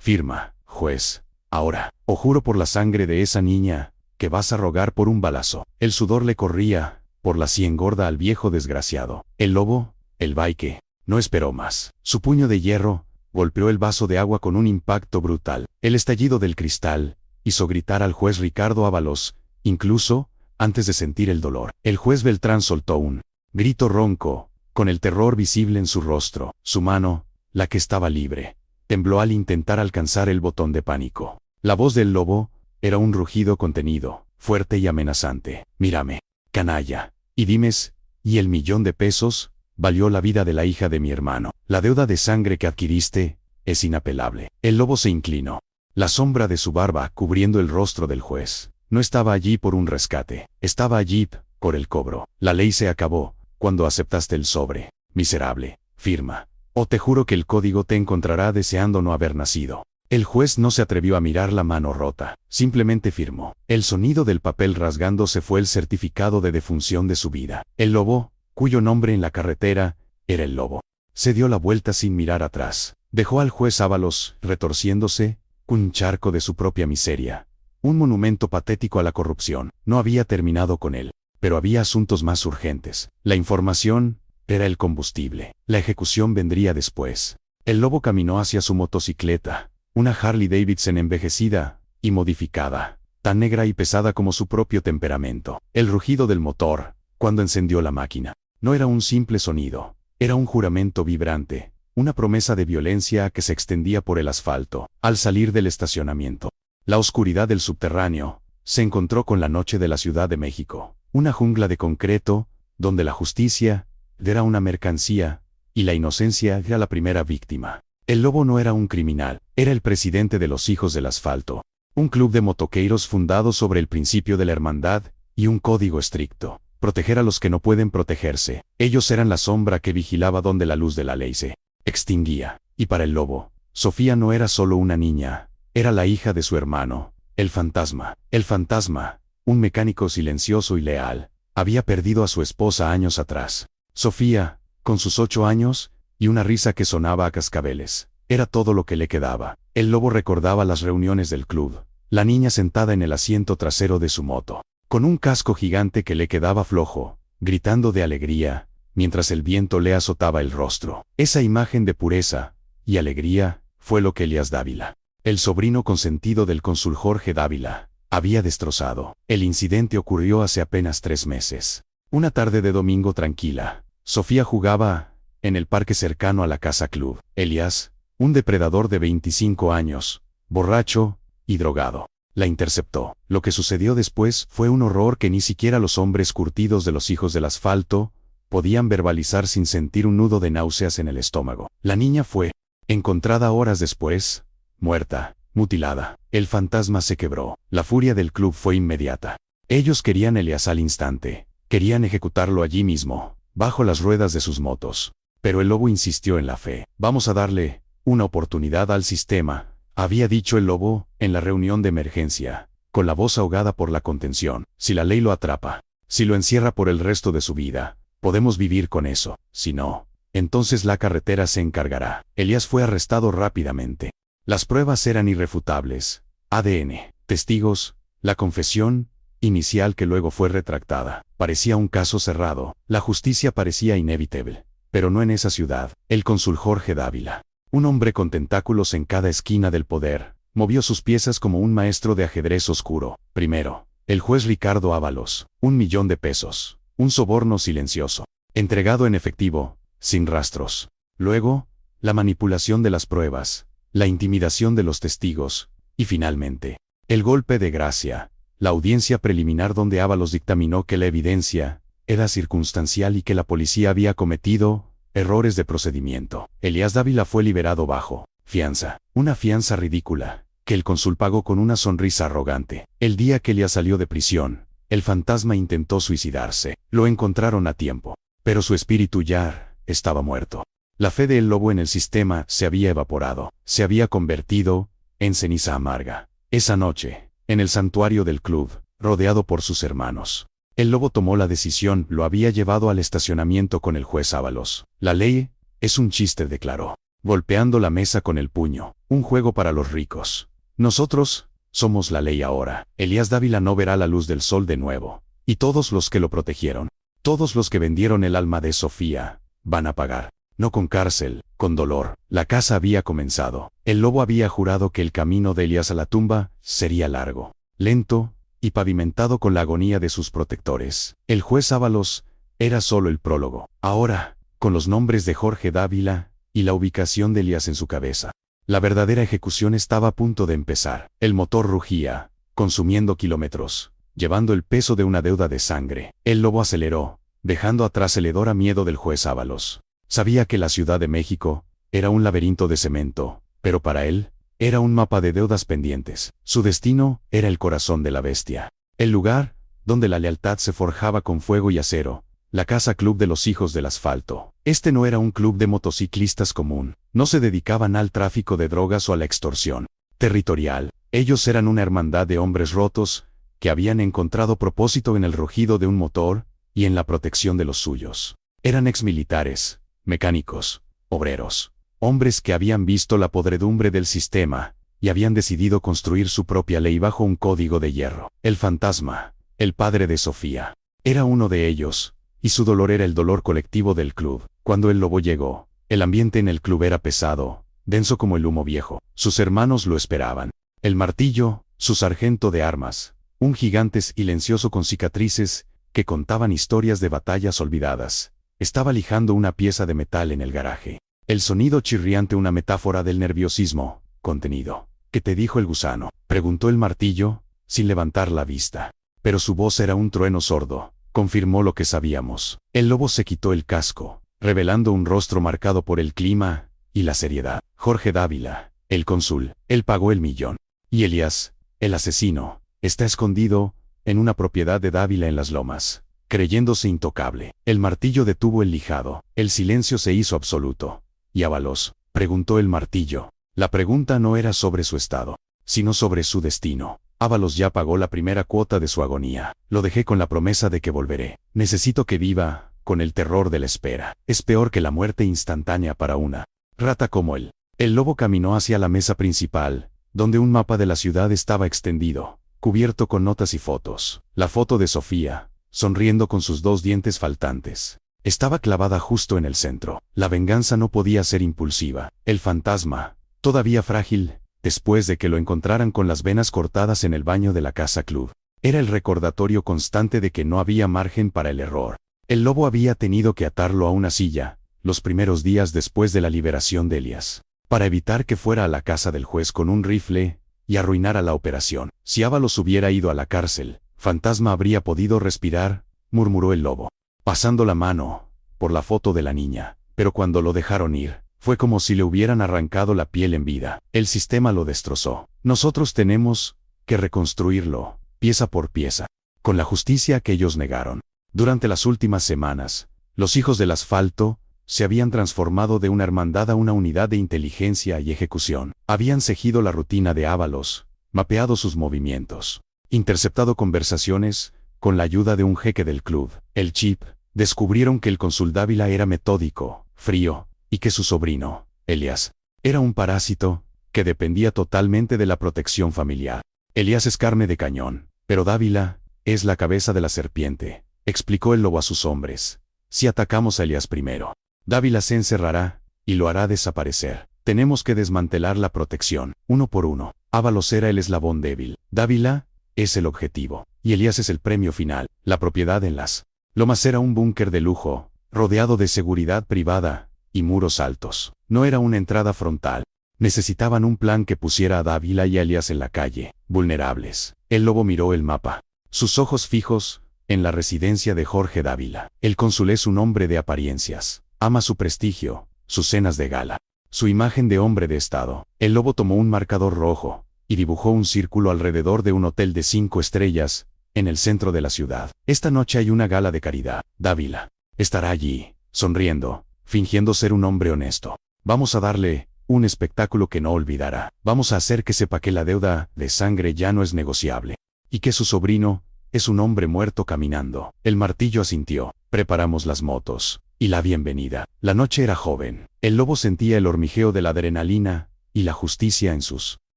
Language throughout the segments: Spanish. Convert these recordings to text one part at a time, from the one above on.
Firma, juez. Ahora, o juro por la sangre de esa niña, que vas a rogar por un balazo. El sudor le corría por la sien gorda al viejo desgraciado. El lobo, el baique, no esperó más. Su puño de hierro golpeó el vaso de agua con un impacto brutal. El estallido del cristal hizo gritar al juez Ricardo Ábalos, incluso antes de sentir el dolor. El juez Beltrán soltó un grito ronco, con el terror visible en su rostro. Su mano, la que estaba libre, tembló al intentar alcanzar el botón de pánico. La voz del lobo era un rugido contenido, fuerte y amenazante. Mírame, canalla, y dimes, ¿y el $1.000.000? Valió la vida de la hija de mi hermano. La deuda de sangre que adquiriste es inapelable. El lobo se inclinó. La sombra de su barba cubriendo el rostro del juez. No estaba allí por un rescate. Estaba allí por el cobro. La ley se acabó cuando aceptaste el sobre. Miserable. Firma. O te juro que el código te encontrará deseando no haber nacido. El juez no se atrevió a mirar la mano rota. Simplemente firmó. El sonido del papel rasgándose fue el certificado de defunción de su vida. El lobo, cuyo nombre en la carretera era el lobo, se dio la vuelta sin mirar atrás. Dejó al juez Ábalos retorciéndose, un charco de su propia miseria. Un monumento patético a la corrupción. No había terminado con él, pero había asuntos más urgentes. La información era el combustible. La ejecución vendría después. El lobo caminó hacia su motocicleta, una Harley Davidson envejecida y modificada, tan negra y pesada como su propio temperamento. El rugido del motor, cuando encendió la máquina, no era un simple sonido, era un juramento vibrante, una promesa de violencia que se extendía por el asfalto. Al salir del estacionamiento, la oscuridad del subterráneo se encontró con la noche de la Ciudad de México, una jungla de concreto, donde la justicia era una mercancía y la inocencia era la primera víctima. El lobo no era un criminal, era el presidente de los Hijos del Asfalto, un club de motoqueiros fundado sobre el principio de la hermandad y un código estricto: proteger a los que no pueden protegerse. Ellos eran la sombra que vigilaba donde la luz de la ley se extinguía. Y para el lobo, Sofía no era solo una niña, era la hija de su hermano, el fantasma. El fantasma, un mecánico silencioso y leal, había perdido a su esposa años atrás. Sofía, con sus 8 años, y una risa que sonaba a cascabeles, era todo lo que le quedaba. El lobo recordaba las reuniones del club, la niña sentada en el asiento trasero de su moto, con un casco gigante que le quedaba flojo, gritando de alegría, mientras el viento le azotaba el rostro. Esa imagen de pureza y alegría fue lo que Elías Dávila, el sobrino consentido del cónsul Jorge Dávila, había destrozado. El incidente ocurrió hace apenas 3 meses. Una tarde de domingo tranquila, Sofía jugaba en el parque cercano a la casa club. Elías, un depredador de 25 años, borracho y drogado, la interceptó. Lo que sucedió después fue un horror que ni siquiera los hombres curtidos de los Hijos del Asfalto podían verbalizar sin sentir un nudo de náuseas en el estómago. La niña fue encontrada horas después, muerta, mutilada. El fantasma se quebró. La furia del club fue inmediata. Ellos querían a Elías al instante. Querían ejecutarlo allí mismo, bajo las ruedas de sus motos. Pero el lobo insistió en la fe. Vamos a darle una oportunidad al sistema, había dicho el lobo en la reunión de emergencia, con la voz ahogada por la contención. Si la ley lo atrapa, si lo encierra por el resto de su vida, podemos vivir con eso. Si no, entonces la carretera se encargará. Elías fue arrestado rápidamente. Las pruebas eran irrefutables: ADN, testigos, la confesión inicial que luego fue retractada. Parecía un caso cerrado. La justicia parecía inevitable. Pero no en esa ciudad. El cónsul Jorge Dávila, un hombre con tentáculos en cada esquina del poder, movió sus piezas como un maestro de ajedrez oscuro. Primero, el juez Ricardo Ábalos, $1.000.000, un soborno silencioso, entregado en efectivo, sin rastros. Luego, la manipulación de las pruebas, la intimidación de los testigos, y finalmente, el golpe de gracia, la audiencia preliminar donde Ábalos dictaminó que la evidencia era circunstancial y que la policía había cometido errores de procedimiento. Elías Dávila fue liberado bajo fianza, una fianza ridícula, que el cónsul pagó con una sonrisa arrogante. El día que Elías salió de prisión, el fantasma intentó suicidarse. Lo encontraron a tiempo, pero su espíritu ya estaba muerto. La fe del lobo en el sistema se había evaporado, se había convertido en ceniza amarga. Esa noche, en el santuario del club, rodeado por sus hermanos, el lobo tomó la decisión. Lo había llevado al estacionamiento con el juez Ábalos. La ley es un chiste, declaró. golpeando la mesa con el puño. Un juego para los ricos. Nosotros somos la ley ahora. Elías Dávila no verá la luz del sol de nuevo. Y todos los que lo protegieron, todos los que vendieron el alma de Sofía, van a pagar. No con cárcel, con dolor. La caza había comenzado. El lobo había jurado que el camino de Elías a la tumba sería largo, lento y pavimentado con la agonía de sus protectores. El juez Ábalos era solo el prólogo. Ahora, con los nombres de Jorge Dávila y la ubicación de Elías en su cabeza, la verdadera ejecución estaba a punto de empezar. El motor rugía, consumiendo kilómetros, llevando el peso de una deuda de sangre. El lobo aceleró, dejando atrás el hedor a miedo del juez Ábalos. Sabía que la Ciudad de México era un laberinto de cemento, pero para él, era un mapa de deudas pendientes. Su destino era el corazón de la bestia. El lugar donde la lealtad se forjaba con fuego y acero. La casa club de los hijos del asfalto. Este no era un club de motociclistas común. No se dedicaban al tráfico de drogas o a la extorsión territorial. Ellos eran una hermandad de hombres rotos, que habían encontrado propósito en el rugido de un motor y en la protección de los suyos. Eran exmilitares, mecánicos, obreros, hombres que habían visto la podredumbre del sistema y habían decidido construir su propia ley bajo un código de hierro. El fantasma, el padre de Sofía, era uno de ellos, y su dolor era el dolor colectivo del club. Cuando el lobo llegó, el ambiente en el club era pesado, denso como el humo viejo. Sus hermanos lo esperaban. El martillo, su sargento de armas, un gigante silencioso con cicatrices que contaban historias de batallas olvidadas, estaba lijando una pieza de metal en el garaje. El sonido chirriante, una metáfora del nerviosismo contenido. ¿Qué te dijo el gusano?, preguntó el martillo, sin levantar la vista. Pero su voz era un trueno sordo. Confirmó lo que sabíamos. El lobo se quitó el casco, revelando un rostro marcado por el clima y la seriedad. Jorge Dávila, el cónsul, él pagó el millón. Y Elías, el asesino, está escondido en una propiedad de Dávila en las Lomas, creyéndose intocable. El martillo detuvo el lijado. El silencio se hizo absoluto. ¿Y Ábalos?, preguntó el martillo. La pregunta no era sobre su estado, sino sobre su destino. Ábalos ya pagó la primera cuota de su agonía. Lo dejé con la promesa de que volveré. Necesito que viva con el terror de la espera. Es peor que la muerte instantánea para una rata como él. El lobo caminó hacia la mesa principal, donde un mapa de la ciudad estaba extendido, cubierto con notas y fotos. La foto de Sofía, sonriendo con sus 2 dientes faltantes, estaba clavada justo en el centro. La venganza no podía ser impulsiva. El fantasma, todavía frágil, después de que lo encontraran con las venas cortadas en el baño de la casa club, era el recordatorio constante de que no había margen para el error. El lobo había tenido que atarlo a una silla, los primeros días después de la liberación de Elías, para evitar que fuera a la casa del juez con un rifle y arruinara la operación. Si Ábalos hubiera ido a la cárcel, Fantasma habría podido respirar, murmuró el lobo, pasando la mano por la foto de la niña. Pero cuando lo dejaron ir, fue como si le hubieran arrancado la piel en vida. El sistema lo destrozó. Nosotros tenemos que reconstruirlo, pieza por pieza, con la justicia que ellos negaron. Durante las últimas semanas, los hijos del asfalto se habían transformado de una hermandad a una unidad de inteligencia y ejecución. Habían seguido la rutina de Ábalos, mapeado sus movimientos, interceptado conversaciones, con la ayuda de un jeque del club, el Chip. Descubrieron que el cónsul Dávila era metódico, frío, y que su sobrino, Elías, era un parásito que dependía totalmente de la protección familiar. Elías es carne de cañón, pero Dávila es la cabeza de la serpiente, explicó el lobo a sus hombres. Si atacamos a Elías primero, Dávila se encerrará y lo hará desaparecer. Tenemos que desmantelar la protección, uno por uno. Ábalos era el eslabón débil. Dávila es el objetivo, y Elías es el premio final. La propiedad en las Lomas era un búnker de lujo, rodeado de seguridad privada y muros altos. No era una entrada frontal. Necesitaban un plan que pusiera a Dávila y a Elías en la calle, vulnerables. El lobo miró el mapa, sus ojos fijos en la residencia de Jorge Dávila. El cónsul es un hombre de apariencias. Ama su prestigio, sus cenas de gala, su imagen de hombre de estado. El lobo tomó un marcador rojo y dibujó un círculo alrededor de un hotel de 5 estrellas, en el centro de la ciudad. Esta noche hay una gala de caridad. Dávila estará allí, sonriendo, fingiendo ser un hombre honesto. Vamos a darle un espectáculo que no olvidará. Vamos a hacer que sepa que la deuda de sangre ya no es negociable, y que su sobrino es un hombre muerto caminando. El martillo asintió. Preparamos las motos, y la bienvenida. La noche era joven. El lobo sentía el hormigueo de la adrenalina y la justicia en sus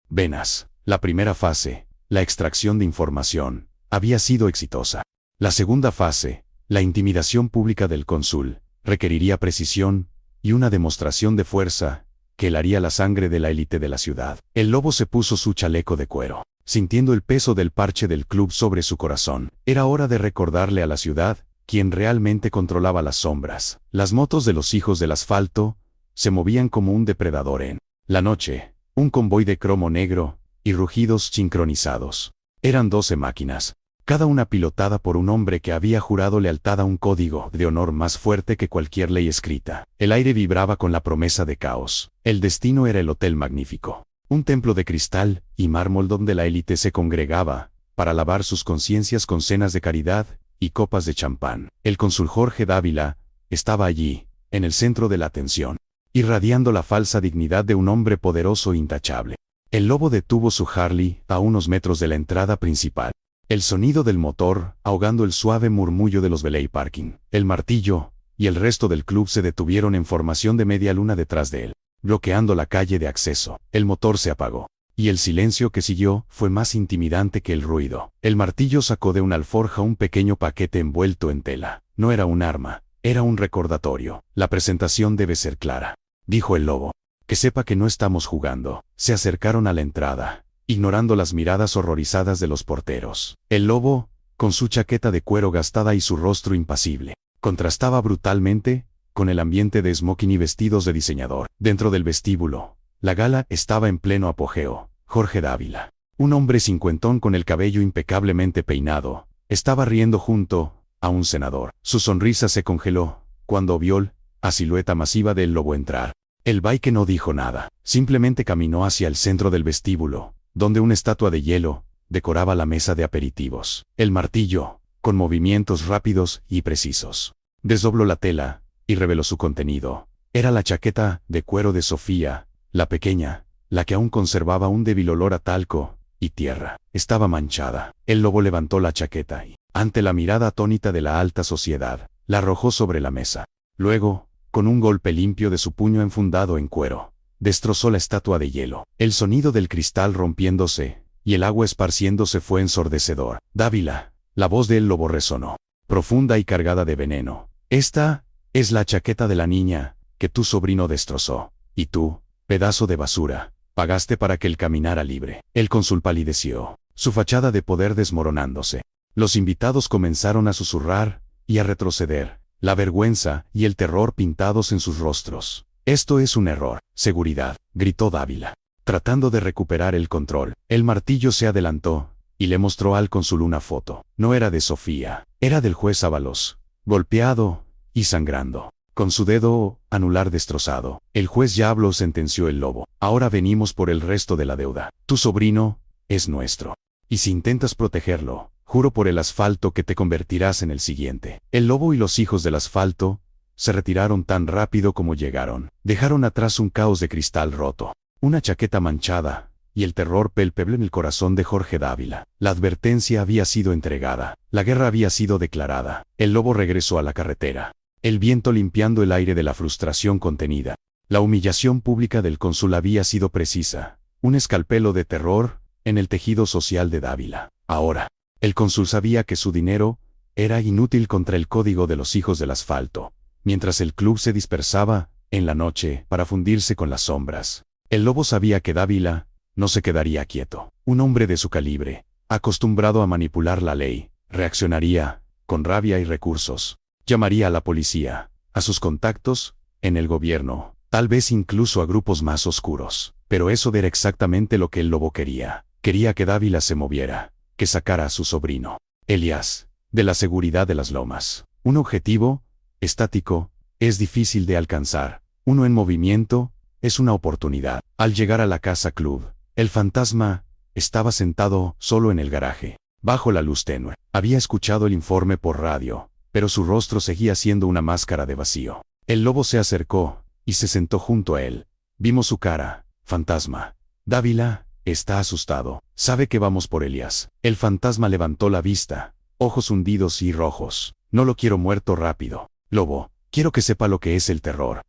venas. La primera fase, la extracción de información, había sido exitosa. La segunda fase, la intimidación pública del cónsul, requeriría precisión y una demostración de fuerza que helaría la sangre de la élite de la ciudad. El lobo se puso su chaleco de cuero, sintiendo el peso del parche del club sobre su corazón. Era hora de recordarle a la ciudad quién realmente controlaba las sombras. Las motos de los hijos del asfalto se movían como un depredador en la noche, un convoy de cromo negro y rugidos sincronizados. Eran 12 máquinas, cada una pilotada por un hombre que había jurado lealtad a un código de honor más fuerte que cualquier ley escrita. El aire vibraba con la promesa de caos. El destino era el Hotel Magnífico, un templo de cristal y mármol donde la élite se congregaba para lavar sus conciencias con cenas de caridad y copas de champán. El cónsul Jorge Dávila estaba allí, en el centro de la atención, irradiando la falsa dignidad de un hombre poderoso e intachable. El lobo detuvo su Harley a unos metros de la entrada principal. El sonido del motor, ahogando el suave murmullo de los valet parking. El martillo y el resto del club se detuvieron en formación de media luna detrás de él, bloqueando la calle de acceso. El motor se apagó, y el silencio que siguió fue más intimidante que el ruido. El martillo sacó de una alforja un pequeño paquete envuelto en tela. No era un arma, era un recordatorio. La presentación debe ser clara, dijo el lobo. Que sepa que no estamos jugando. Se acercaron a la entrada, ignorando las miradas horrorizadas de los porteros. El lobo, con su chaqueta de cuero gastada y su rostro impasible, contrastaba brutalmente con el ambiente de smoking y vestidos de diseñador. Dentro del vestíbulo, la gala estaba en pleno apogeo. Jorge Dávila, un hombre cincuentón con el cabello impecablemente peinado, estaba riendo junto a un senador. Su sonrisa se congeló cuando vio a silueta masiva del lobo entrar. El baique no dijo nada, simplemente caminó hacia el centro del vestíbulo, donde una estatua de hielo decoraba la mesa de aperitivos. El martillo, con movimientos rápidos y precisos, desdobló la tela y reveló su contenido. Era la chaqueta de cuero de Sofía, la pequeña, la que aún conservaba un débil olor a talco y tierra. Estaba manchada. El lobo levantó la chaqueta y, ante la mirada atónita de la alta sociedad, la arrojó sobre la mesa. Luego, con un golpe limpio de su puño enfundado en cuero, destrozó la estatua de hielo. El sonido del cristal rompiéndose y el agua esparciéndose fue ensordecedor. Dávila, la voz del lobo resonó, profunda y cargada de veneno. Esta es la chaqueta de la niña que tu sobrino destrozó. Y tú, pedazo de basura, pagaste para que él caminara libre. El cónsul palideció, su fachada de poder desmoronándose. Los invitados comenzaron a susurrar y a retroceder, la vergüenza y el terror pintados en sus rostros. Esto es un error. Seguridad, gritó Dávila, tratando de recuperar el control. El martillo se adelantó y le mostró al cónsul una foto. No era de Sofía, era del juez Ábalos, golpeado y sangrando, con su dedo anular destrozado. El juez ya habló, sentenció el lobo. Ahora venimos por el resto de la deuda. Tu sobrino es nuestro. Y si intentas protegerlo, juro por el asfalto que te convertirás en el siguiente. El lobo y los hijos del asfalto se retiraron tan rápido como llegaron. Dejaron atrás un caos de cristal roto, una chaqueta manchada y el terror palpable en el corazón de Jorge Dávila. La advertencia había sido entregada. La guerra había sido declarada. El lobo regresó a la carretera, el viento limpiando el aire de la frustración contenida. La humillación pública del cónsul había sido precisa, un escalpelo de terror en el tejido social de Dávila. Ahora, el cónsul sabía que su dinero era inútil contra el código de los hijos del asfalto. Mientras el club se dispersaba en la noche para fundirse con las sombras, el lobo sabía que Dávila no se quedaría quieto. Un hombre de su calibre, acostumbrado a manipular la ley, reaccionaría con rabia y recursos. Llamaría a la policía, a sus contactos en el gobierno, tal vez incluso a grupos más oscuros. Pero eso era exactamente lo que el lobo quería. Quería que Dávila se moviera, que sacara a su sobrino, Elías, de la seguridad de las lomas. Un objetivo estático es difícil de alcanzar. Uno en movimiento es una oportunidad. Al llegar a la casa club, el fantasma estaba sentado solo en el garaje, bajo la luz tenue. Había escuchado el informe por radio, pero su rostro seguía siendo una máscara de vacío. El lobo se acercó y se sentó junto a él. Vimos su cara. Fantasma. Dávila está asustado. Sabe que vamos por Elías. El fantasma levantó la vista, ojos hundidos y rojos. No lo quiero muerto rápido. Lobo, Quiero que sepa lo que es el terror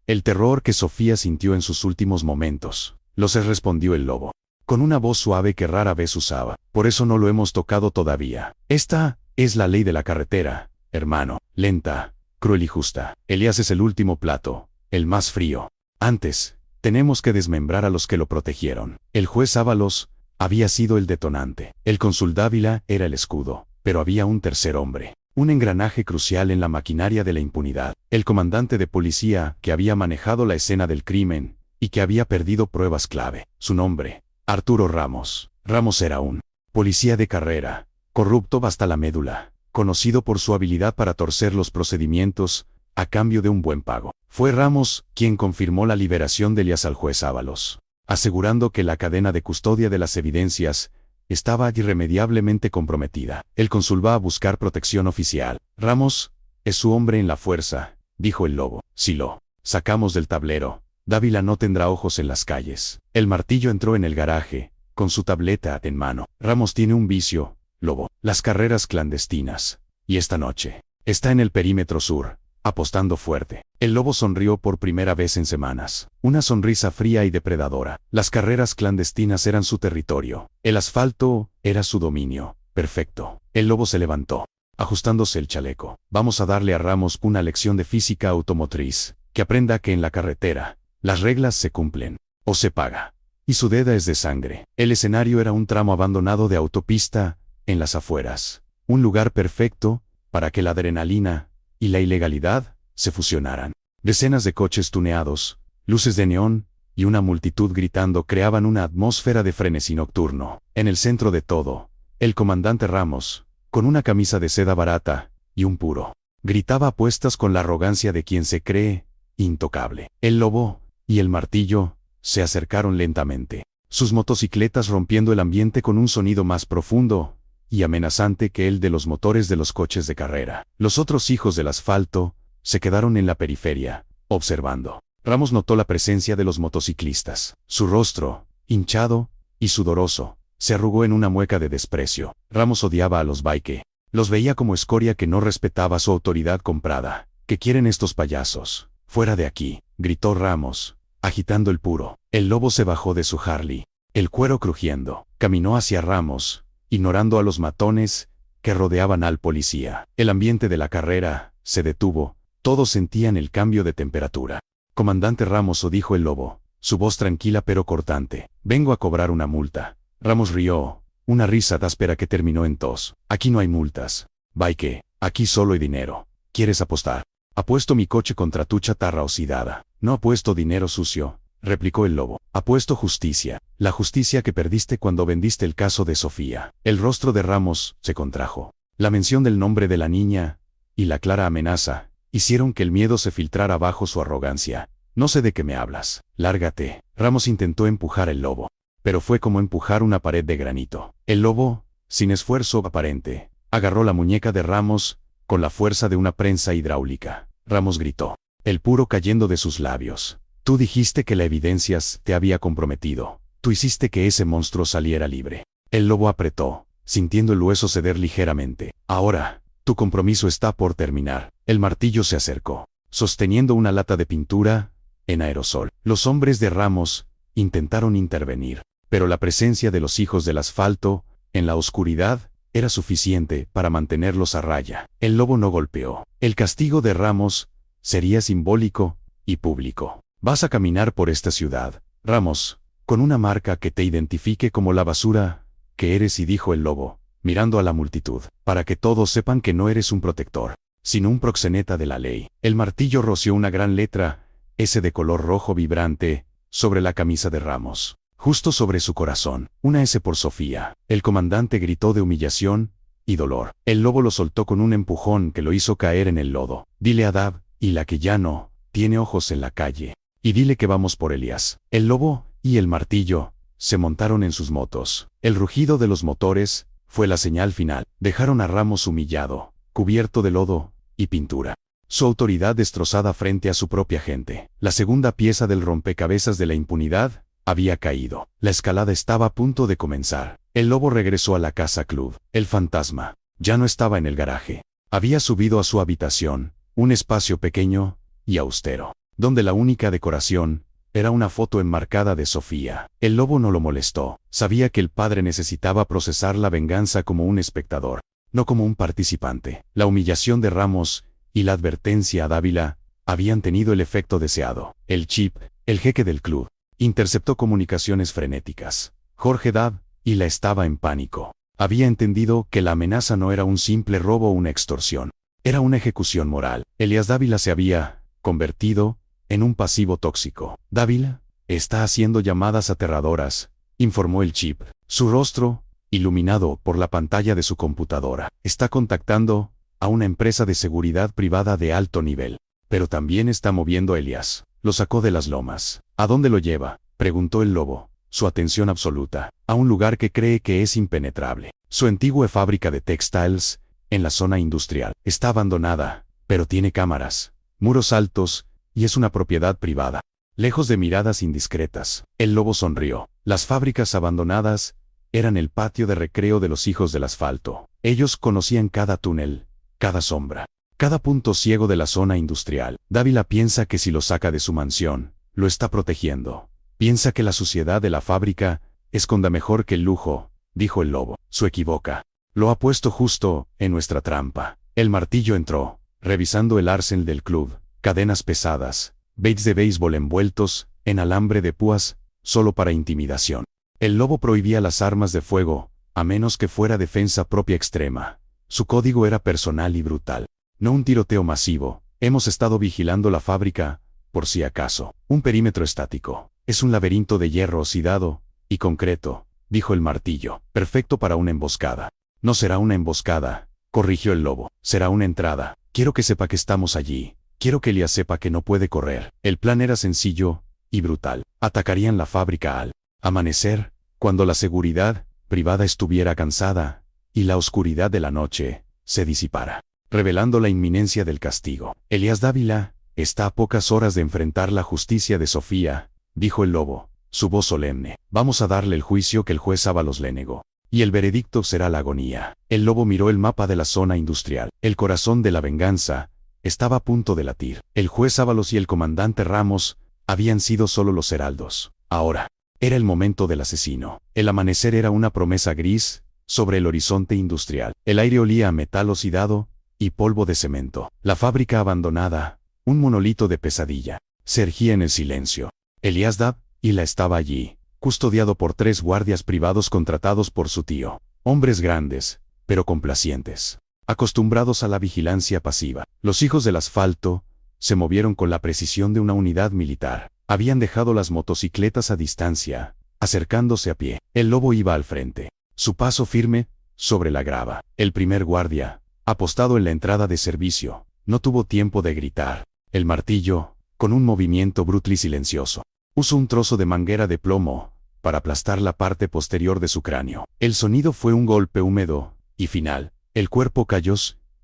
que Sofía sintió en sus últimos momentos. Lo sé, respondió el lobo, con una voz suave que rara vez usaba. Por eso no lo hemos tocado todavía. Esta es la ley de la carretera, hermano, lenta, cruel y justa. Elías es el último plato, el más frío. Antes, tenemos que desmembrar a los que lo protegieron. El juez Ábalos había sido el detonante. El cónsul Dávila era el escudo. Pero había un tercer hombre. Un engranaje crucial en la maquinaria de la impunidad. El comandante de policía que había manejado la escena del crimen y que había perdido pruebas clave. Su nombre, Arturo Ramos. Ramos era un policía de carrera, corrupto hasta la médula, conocido por su habilidad para torcer los procedimientos a cambio de un buen pago. Fue Ramos quien confirmó la liberación de Elías al juez Ábalos, asegurando que la cadena de custodia de las evidencias estaba irremediablemente comprometida. El cónsul va a buscar protección oficial. Ramos es su hombre en la fuerza, dijo el lobo. Si lo sacamos del tablero, Dávila no tendrá ojos en las calles. El martillo entró en el garaje, con su tableta en mano. Ramos tiene un vicio, lobo: las carreras clandestinas. Y esta noche está en el perímetro sur, apostando fuerte. El lobo sonrió por primera vez en semanas. Una sonrisa fría y depredadora. Las carreras clandestinas eran su territorio. El asfalto era su dominio. Perfecto. El lobo se levantó, ajustándose el chaleco. Vamos a darle a Ramos una lección de física automotriz. Que aprenda que en la carretera, las reglas se cumplen o se paga. Y su deuda es de sangre. El escenario era un tramo abandonado de autopista, en las afueras. Un lugar perfecto para que la adrenalina y la ilegalidad se fusionaran. Decenas de coches tuneados, luces de neón y una multitud gritando creaban una atmósfera de frenesí nocturno. En el centro de todo, el comandante Ramos, con una camisa de seda barata y un puro, gritaba apuestas con la arrogancia de quien se cree intocable. El lobo y el martillo se acercaron lentamente, sus motocicletas rompiendo el ambiente con un sonido más profundo y amenazante que el de los motores de los coches de carrera. Los otros hijos del asfalto se quedaron en la periferia, observando. Ramos notó la presencia de los motociclistas. Su rostro, hinchado y sudoroso, se arrugó en una mueca de desprecio. Ramos odiaba a los bike. Los veía como escoria que no respetaba su autoridad comprada. ¿Qué quieren estos payasos? Fuera de aquí, gritó Ramos, agitando el puro. El lobo se bajó de su Harley, el cuero crujiendo. Caminó hacia Ramos, ignorando a los matones que rodeaban al policía. El ambiente de la carrera se detuvo. Todos sentían el cambio de temperatura. Comandante Ramos, dijo el lobo, su voz tranquila pero cortante. Vengo a cobrar una multa. Ramos rió, una risa áspera que terminó en tos. Aquí no hay multas. Bike, aquí solo hay dinero. ¿Quieres apostar? Apuesto mi coche contra tu chatarra oxidada. No apuesto dinero sucio, replicó el lobo. Apuesto justicia. La justicia que perdiste cuando vendiste el caso de Sofía. El rostro de Ramos se contrajo. La mención del nombre de la niña y la clara amenaza hicieron que el miedo se filtrara bajo su arrogancia. No sé de qué me hablas. Lárgate. Ramos intentó empujar al lobo, pero fue como empujar una pared de granito. El lobo, sin esfuerzo aparente, agarró la muñeca de Ramos con la fuerza de una prensa hidráulica. Ramos gritó, el puro cayendo de sus labios. Tú dijiste que la evidencia te había comprometido. Tú hiciste que ese monstruo saliera libre. El lobo apretó, sintiendo el hueso ceder ligeramente. Ahora, tu compromiso está por terminar. El martillo se acercó, sosteniendo una lata de pintura en aerosol. Los hombres de Ramos intentaron intervenir, pero la presencia de los hijos del asfalto, en la oscuridad, era suficiente para mantenerlos a raya. El lobo no golpeó. El castigo de Ramos sería simbólico y público. Vas a caminar por esta ciudad, Ramos, con una marca que te identifique como la basura que eres, y dijo el lobo, mirando a la multitud, para que todos sepan que no eres un protector, sino un proxeneta de la ley. El martillo roció una gran letra, S de color rojo vibrante, sobre la camisa de Ramos, justo sobre su corazón. Una S por Sofía. El comandante gritó de humillación y dolor. El lobo lo soltó con un empujón que lo hizo caer en el lodo. Dile a Dab y la que ya no tiene ojos en la calle, y dile que vamos por Elías. El lobo y el martillo se montaron en sus motos. El rugido de los motores fue la señal final. Dejaron a Ramos humillado, cubierto de lodo y pintura, su autoridad destrozada frente a su propia gente. La segunda pieza del rompecabezas de la impunidad había caído. La escalada estaba a punto de comenzar. El lobo regresó a la casa club. El fantasma ya no estaba en el garaje. Había subido a su habitación, un espacio pequeño y austero, donde la única decoración era una foto enmarcada de Sofía. El lobo no lo molestó. Sabía que el padre necesitaba procesar la venganza como un espectador, no como un participante. La humillación de Ramos y la advertencia a Dávila habían tenido el efecto deseado. El Chip, el jeque del club, interceptó comunicaciones frenéticas. Jorge Dávila estaba en pánico. Había entendido que la amenaza no era un simple robo o una extorsión. Era una ejecución moral. Elías Dávila se había convertido en un pasivo tóxico. Dávila está haciendo llamadas aterradoras, informó el Chip. Su rostro, iluminado por la pantalla de su computadora, está contactando a una empresa de seguridad privada de alto nivel. Pero también está moviendo a Elías. Lo sacó de las lomas. ¿A dónde lo lleva?, preguntó el lobo, su atención absoluta. A un lugar que cree que es impenetrable. Su antigua fábrica de textiles, en la zona industrial, está abandonada, pero tiene cámaras, muros altos, y es una propiedad privada. Lejos de miradas indiscretas, el lobo sonrió. Las fábricas abandonadas eran el patio de recreo de los hijos del asfalto. Ellos conocían cada túnel, cada sombra, cada punto ciego de la zona industrial. Dávila piensa que si lo saca de su mansión, lo está protegiendo. Piensa que la suciedad de la fábrica esconda mejor que el lujo, dijo el lobo. Se equivoca. Lo ha puesto justo en nuestra trampa. El martillo entró, revisando el arsenal del club. Cadenas pesadas, baits de béisbol envueltos en alambre de púas, solo para intimidación. El lobo prohibía las armas de fuego, a menos que fuera defensa propia extrema. Su código era personal y brutal. No un tiroteo masivo. Hemos estado vigilando la fábrica, por si acaso. Un perímetro estático. Es un laberinto de hierro oxidado y concreto, dijo el martillo. Perfecto para una emboscada. No será una emboscada, corrigió el lobo. Será una entrada. Quiero que sepa que estamos allí. Quiero que Elías sepa que no puede correr. El plan era sencillo y brutal. Atacarían la fábrica al amanecer, cuando la seguridad privada estuviera cansada y la oscuridad de la noche se disipara, revelando la inminencia del castigo. Elías Dávila está a pocas horas de enfrentar la justicia de Sofía, dijo el lobo, su voz solemne. Vamos a darle el juicio que el juez Ábalos le negó, y el veredicto será la agonía. El lobo miró el mapa de la zona industrial. El corazón de la venganza estaba a punto de latir. El juez Ábalos y el comandante Ramos habían sido solo los heraldos. Ahora era el momento del asesino. El amanecer era una promesa gris sobre el horizonte industrial. El aire olía a metal oxidado y polvo de cemento. La fábrica abandonada, un monolito de pesadilla, se erguía en el silencio. Elías Dávila estaba allí, custodiado por 3 guardias privados contratados por su tío. Hombres grandes, pero complacientes, acostumbrados a la vigilancia pasiva. Los hijos del asfalto se movieron con la precisión de una unidad militar. Habían dejado las motocicletas a distancia, acercándose a pie. El lobo iba al frente, su paso firme sobre la grava. El primer guardia, apostado en la entrada de servicio, no tuvo tiempo de gritar. El martillo, con un movimiento brutal y silencioso, usó un trozo de manguera de plomo para aplastar la parte posterior de su cráneo. El sonido fue un golpe húmedo y final. El cuerpo cayó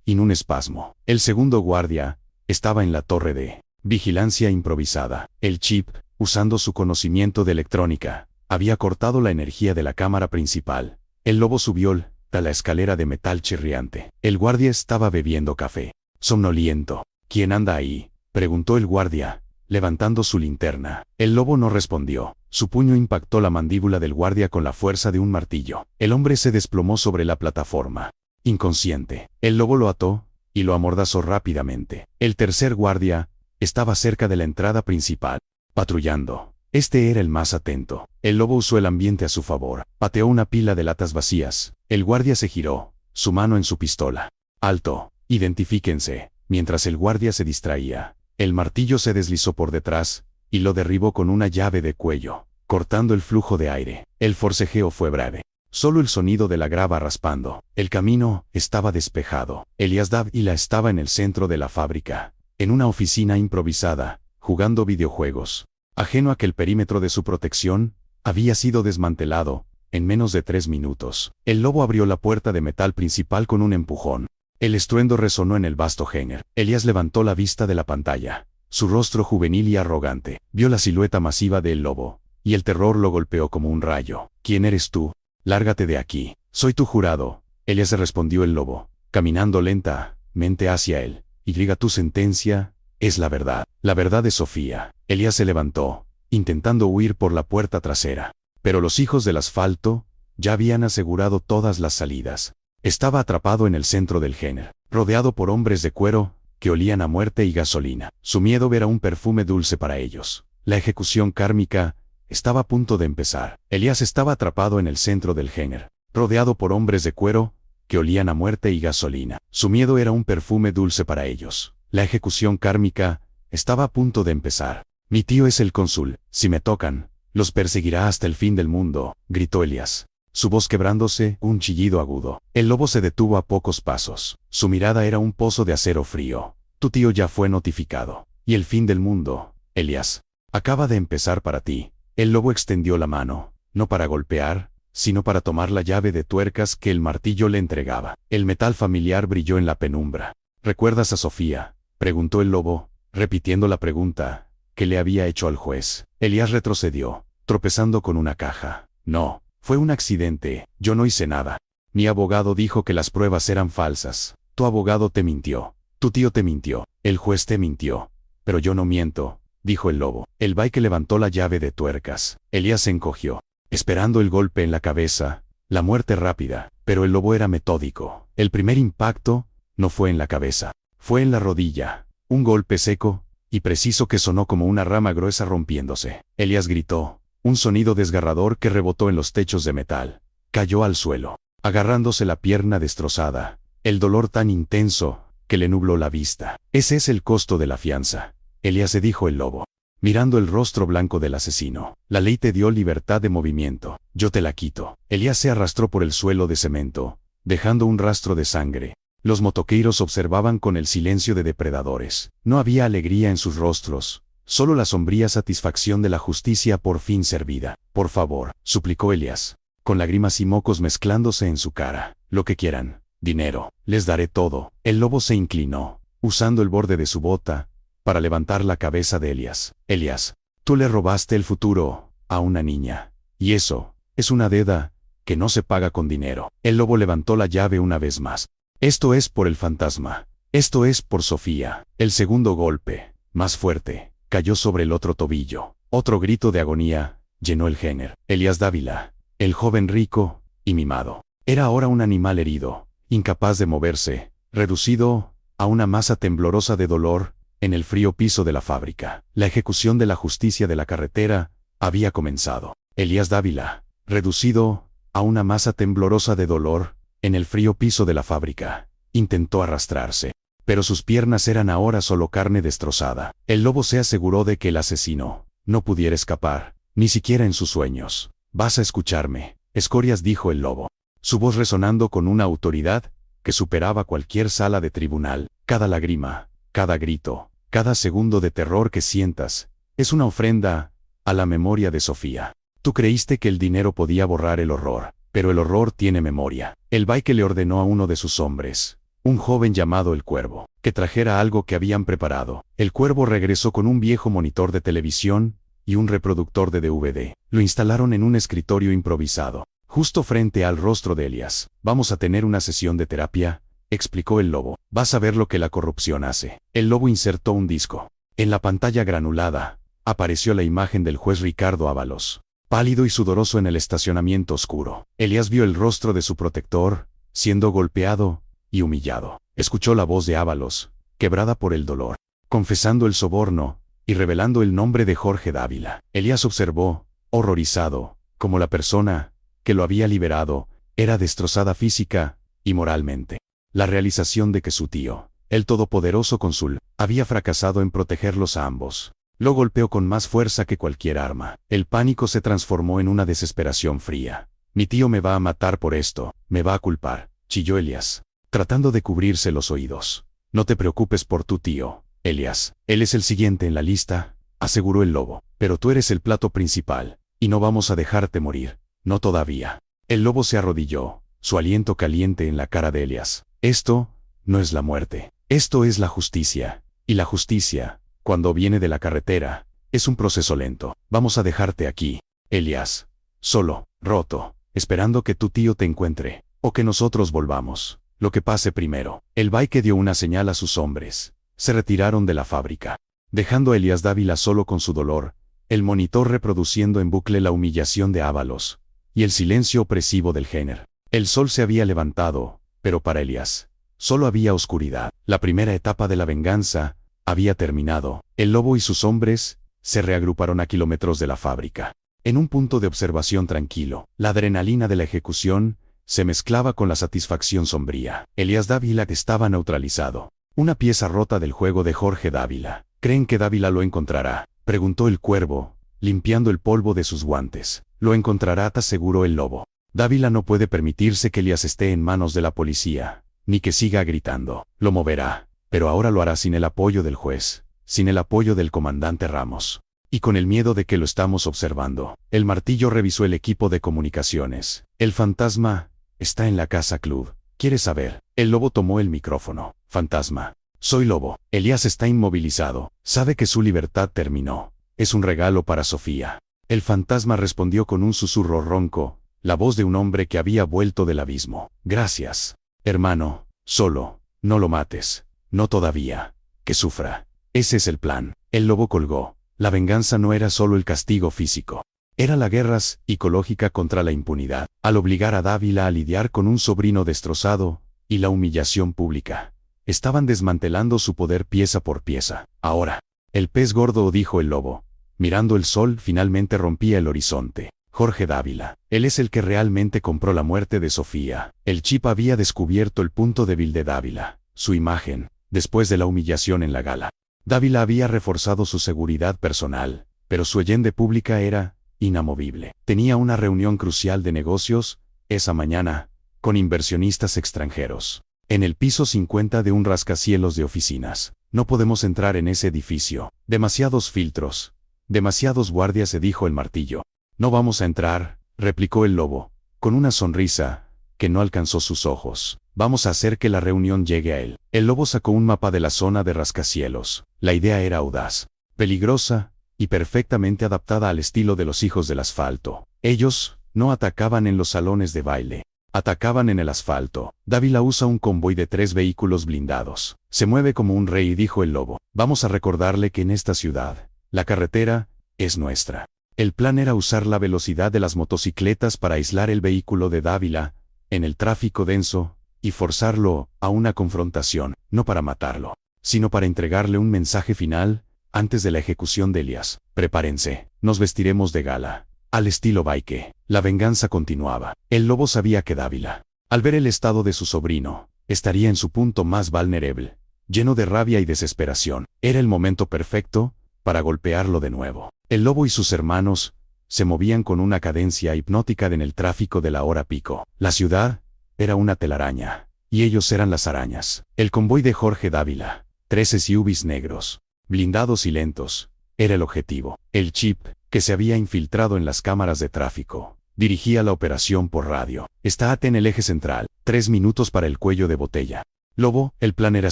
en un espasmo. El segundo guardia estaba en la torre de vigilancia improvisada. El Chip, usando su conocimiento de electrónica, había cortado la energía de la cámara principal. El lobo subió la escalera de metal chirriante. El guardia estaba bebiendo café, somnoliento. ¿Quién anda ahí?, preguntó el guardia, levantando su linterna. El lobo no respondió. Su puño impactó la mandíbula del guardia con la fuerza de un martillo. El hombre se desplomó sobre la plataforma, inconsciente. El lobo lo ató y lo amordazó rápidamente. El tercer guardia estaba cerca de la entrada principal, patrullando. Este era el más atento. El lobo usó el ambiente a su favor. Pateó una pila de latas vacías. El guardia se giró, su mano en su pistola. Alto, identifíquense. Mientras el guardia se distraía, el martillo se deslizó por detrás y lo derribó con una llave de cuello, cortando el flujo de aire. El forcejeo fue breve. Solo el sonido de la grava raspando. El camino estaba despejado. Elías Dávila estaba en el centro de la fábrica, en una oficina improvisada, jugando videojuegos, ajeno a que el perímetro de su protección había sido desmantelado en menos de 3 minutos. El lobo abrió la puerta de metal principal con un empujón. El estruendo resonó en el vasto hangar. Elías levantó la vista de la pantalla. Su rostro juvenil y arrogante. Vio la silueta masiva del lobo, y el terror lo golpeó como un rayo. ¿Quién eres tú? Lárgate de aquí. Soy tu jurado. Elías respondió el lobo, caminando lentamente hacia él. Y diga tu sentencia, es la verdad de Sofía. Elías se levantó, intentando huir por la puerta trasera. Pero los hijos del asfalto ya habían asegurado todas las salidas. Estaba atrapado en el centro del género, rodeado por hombres de cuero que olían a muerte y gasolina. Su miedo era un perfume dulce para ellos. La ejecución kármica estaba a punto de empezar. Elías estaba atrapado en el centro del género, rodeado por hombres de cuero que olían a muerte y gasolina. Su miedo era un perfume dulce para ellos. La ejecución kármica estaba a punto de empezar. Mi tío es el cónsul. Si me tocan, los perseguirá hasta el fin del mundo, gritó Elías, su voz quebrándose, un chillido agudo. El lobo se detuvo a pocos pasos. Su mirada era un pozo de acero frío. Tu tío ya fue notificado. Y el fin del mundo, Elías, acaba de empezar para ti. El lobo extendió la mano, no para golpear, sino para tomar la llave de tuercas que el martillo le entregaba. El metal familiar brilló en la penumbra. ¿Recuerdas a Sofía?, preguntó el lobo, repitiendo la pregunta que le había hecho al juez. Elías retrocedió, tropezando con una caja. No, fue un accidente, yo no hice nada. Mi abogado dijo que las pruebas eran falsas. Tu abogado te mintió. Tu tío te mintió. El juez te mintió. Pero yo no miento, dijo el lobo. El Baike levantó la llave de tuercas. Elías se encogió, esperando el golpe en la cabeza, la muerte rápida. Pero el lobo era metódico. El primer impacto no fue en la cabeza, fue en la rodilla. Un golpe seco y preciso que sonó como una rama gruesa rompiéndose. Elías gritó, un sonido desgarrador que rebotó en los techos de metal. Cayó al suelo, agarrándose la pierna destrozada. El dolor tan intenso que le nubló la vista. Ese es el costo de la fianza, Elías, se dijo el lobo, mirando el rostro blanco del asesino. La ley te dio libertad de movimiento, yo te la quito. Elías se arrastró por el suelo de cemento, dejando un rastro de sangre. Los motoqueiros observaban con el silencio de depredadores. No había alegría en sus rostros, solo la sombría satisfacción de la justicia por fin servida. Por favor, suplicó Elías, con lágrimas y mocos mezclándose en su cara. Lo que quieran. Dinero. Les daré todo. El lobo se inclinó, usando el borde de su bota para levantar la cabeza de Elías. Elías, tú le robaste el futuro a una niña. Y eso es una deuda que no se paga con dinero. El lobo levantó la llave una vez más. Esto es por el fantasma. Esto es por Sofía. El segundo golpe, más fuerte, cayó sobre el otro tobillo. Otro grito de agonía llenó el género. Elías Dávila, el joven rico y mimado, era ahora un animal herido, incapaz de moverse, reducido a una masa temblorosa de dolor en el frío piso de la fábrica. La ejecución de la justicia de la carretera había comenzado. Elías Dávila, reducido a una masa temblorosa de dolor en el frío piso de la fábrica, intentó arrastrarse, pero sus piernas eran ahora solo carne destrozada. El lobo se aseguró de que el asesino no pudiera escapar, ni siquiera en sus sueños. Vas a escucharme, escorias, dijo el lobo, su voz resonando con una autoridad que superaba cualquier sala de tribunal. Cada lágrima, cada grito, cada segundo de terror que sientas, es una ofrenda a la memoria de Sofía. Tú creíste que el dinero podía borrar el horror, pero el horror tiene memoria. El Baike le ordenó a uno de sus hombres, un joven llamado el Cuervo, que trajera algo que habían preparado. El Cuervo regresó con un viejo monitor de televisión y un reproductor de DVD. Lo instalaron en un escritorio improvisado, justo frente al rostro de Elías. Vamos a tener una sesión de terapia, explicó el lobo. Vas a ver lo que la corrupción hace. El lobo insertó un disco. En la pantalla granulada apareció la imagen del juez Ricardo Ábalos, pálido y sudoroso en el estacionamiento oscuro. Elías vio el rostro de su protector, siendo golpeado y humillado. Escuchó la voz de Ábalos, quebrada por el dolor, confesando el soborno y revelando el nombre de Jorge Dávila. Elías observó, horrorizado, cómo la persona que lo había liberado era destrozada física y moralmente. La realización de que su tío, el todopoderoso cónsul, había fracasado en protegerlos a ambos, lo golpeó con más fuerza que cualquier arma. El pánico se transformó en una desesperación fría. Mi tío me va a matar por esto, me va a culpar, chilló Elías, tratando de cubrirse los oídos. No te preocupes por tu tío, Elías, él es el siguiente en la lista, aseguró el lobo, pero tú eres el plato principal, y no vamos a dejarte morir, no todavía. El lobo se arrodilló, su aliento caliente en la cara de Elías. Esto no es la muerte, esto es la justicia, y la justicia, cuando viene de la carretera, es un proceso lento. Vamos a dejarte aquí, Elías, solo, roto, esperando que tu tío te encuentre, o que nosotros volvamos, lo que pase primero. El Baike dio una señal a sus hombres, se retiraron de la fábrica, dejando a Elías Dávila solo con su dolor, el monitor reproduciendo en bucle la humillación de Ábalos, y el silencio opresivo del Jenner. El sol se había levantado, pero para Elías, solo había oscuridad. La primera etapa de la venganza había terminado. El lobo y sus hombres se reagruparon a kilómetros de la fábrica. En un punto de observación tranquilo, la adrenalina de la ejecución se mezclaba con la satisfacción sombría. Elías Dávila estaba neutralizado. Una pieza rota del juego de Jorge Dávila. ¿Creen que Dávila lo encontrará?, preguntó el cuervo, limpiando el polvo de sus guantes. Lo encontrará, te aseguró el lobo. Dávila no puede permitirse que Elías esté en manos de la policía, ni que siga gritando. Lo moverá, pero ahora lo hará sin el apoyo del juez, sin el apoyo del comandante Ramos, y con el miedo de que lo estamos observando. El Martillo revisó el equipo de comunicaciones. El fantasma está en la casa club. ¿Quieres saber? El lobo tomó el micrófono. Fantasma. Soy Lobo. Elías está inmovilizado. Sabe que su libertad terminó. Es un regalo para Sofía. El fantasma respondió con un susurro ronco, la voz de un hombre que había vuelto del abismo. Gracias, hermano. Solo, no lo mates. No todavía. Que sufra. Ese es el plan. El lobo colgó. La venganza no era solo el castigo físico. Era la guerra psicológica contra la impunidad, al obligar a Dávila a lidiar con un sobrino destrozado, y la humillación pública. Estaban desmantelando su poder pieza por pieza. Ahora, el pez gordo, dijo el lobo. Mirando el sol, finalmente rompía el horizonte. Jorge Dávila. Él es el que realmente compró la muerte de Sofía. El chip había descubierto el punto débil de Dávila, su imagen, después de la humillación en la gala. Dávila había reforzado su seguridad personal, pero su allende pública era inamovible. Tenía una reunión crucial de negocios, esa mañana, con inversionistas extranjeros. En el piso 50 de un rascacielos de oficinas. No podemos entrar en ese edificio. Demasiados filtros. Demasiados guardias, se dijo el Martillo. No vamos a entrar, replicó el lobo, con una sonrisa que no alcanzó sus ojos. Vamos a hacer que la reunión llegue a él. El lobo sacó un mapa de la zona de rascacielos. La idea era audaz, peligrosa, y perfectamente adaptada al estilo de los hijos del asfalto. Ellos no atacaban en los salones de baile. Atacaban en el asfalto. Dávila usa un convoy de 3 vehículos blindados. Se mueve como un rey, dijo el lobo. Vamos a recordarle que en esta ciudad, la carretera es nuestra. El plan era usar la velocidad de las motocicletas para aislar el vehículo de Dávila, en el tráfico denso, y forzarlo a una confrontación, no para matarlo, sino para entregarle un mensaje final, antes de la ejecución de Elías. Prepárense, nos vestiremos de gala. Al estilo Baike. La venganza continuaba. El lobo sabía que Dávila, al ver el estado de su sobrino, estaría en su punto más vulnerable, lleno de rabia y desesperación. Era el momento perfecto para golpearlo de nuevo. El lobo y sus hermanos se movían con una cadencia hipnótica en el tráfico de la hora pico. La ciudad era una telaraña, y ellos eran las arañas. El convoy de Jorge Dávila, 3 SUVs negros, blindados y lentos, era el objetivo. El chip, que se había infiltrado en las cámaras de tráfico, dirigía la operación por radio. Estate en el eje central. 3 minutos para el cuello de botella. Lobo, el plan era